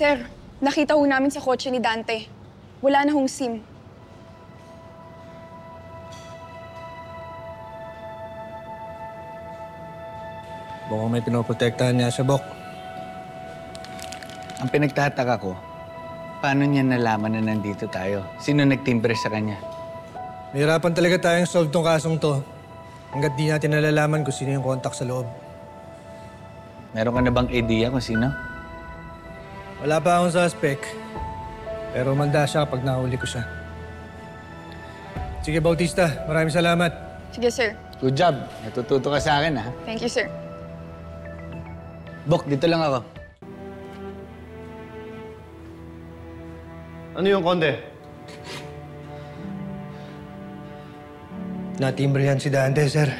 Sir, nakita ho namin sa kotse ni Dante. Wala na hong SIM. Mukhang may pinoprotektahan niya siya, Bok. Ang pinagtataka ko, paano niya nalaman na nandito tayo? Sino nagtimbre sa kanya? Mahirapan talaga tayong solve tong kasong to. Hanggat di natin nalalaman kung sino yung contact sa loob. Meron ka na bang idea kung sino? Wala pa akong suspect. Pero manda siya kapag nahuli ko siya. Sige, Bautista. Maraming salamat. Sige, sir. Good job. Natututo ka sa akin, ha? Thank you, sir. Bok, dito lang ako. Ano yung konde? Natimbrihan si Dante, sir.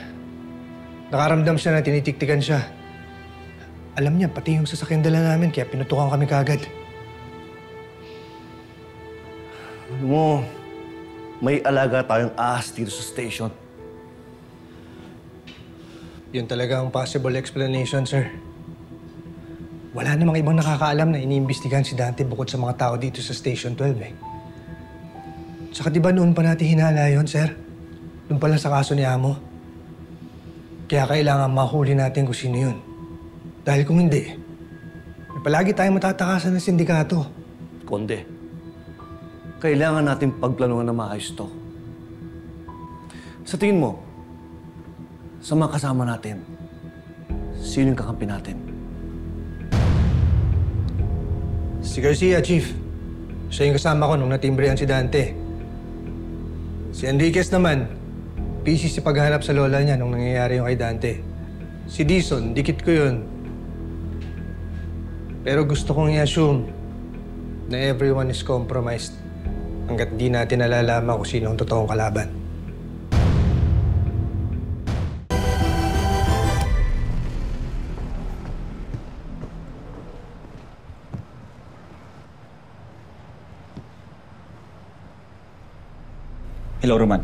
Nakaramdam siya na tinitiktikan siya. Alam niya, pati yung sasakyan dala namin, kaya pinutukan kami kagad. Alam mo, may alaga tayong ahas dito sa station. Yun talaga ang possible explanation, sir. Wala namang ibang nakakaalam na iniimbestigahan si Dante bukod sa mga tao dito sa Station 12, eh. Tsaka di ba noon pa natin hinala yun, sir? Doon pala sa kaso ni Amo. Kaya kailangan mahuli natin kung sino yun. Dahil kung hindi, may palagi tayong matatakasan ng sindikato. Konde, kailangan natin pagplanuhan na maayos to. Sa tingin mo, sa mga kasama natin, sino yung kakampi natin? Si Garcia, Chief. Siya yung kasama ko nung natimbrehan si Dante. Si Enriquez naman, busy sa paghahanap sa lola niya nung nangyayari yung kay Dante. Si Dizon, dikit ko yun. Pero gusto kong i-assume na everyone is compromised hanggat di natin nalalaman kung sino ang totoong kalaban. Hello, Roman.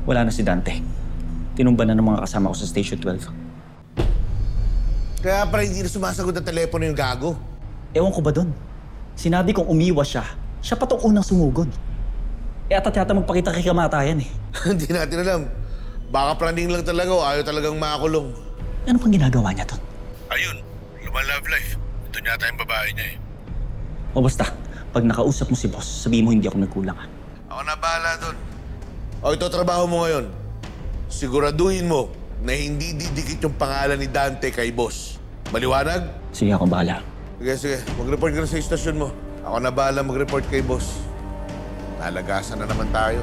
Wala na si Dante. Tinumba na ng mga kasama ko sa Station 12. Kaya pala hindi na sumasagot ang telepono yung gago. Ewan ko ba dun? Sinabi kong umiwas siya. Siya pa tong unang sumugod. Eh ata't yata magpakita kay kamatayan eh. Hindi natin alam. Baka praning lang talaga o ayaw talagang makakulong. Ano pang ginagawa niya dun? Ayun, love life. Ito yata yung babae niya eh. O basta, pag nakausap mo si boss, sabihin mo hindi ako nagkulang ha. Ako na bahala doon. O ito trabaho mo ngayon. Siguraduhin mo na hindi didikit yung pangalan ni Dante kay boss. Maliwanag? Sige, ako bahala. Sige. Mag-report ka na sa istasyon mo. Ako na bahala mag-report kay boss. Nalagasan na naman tayo.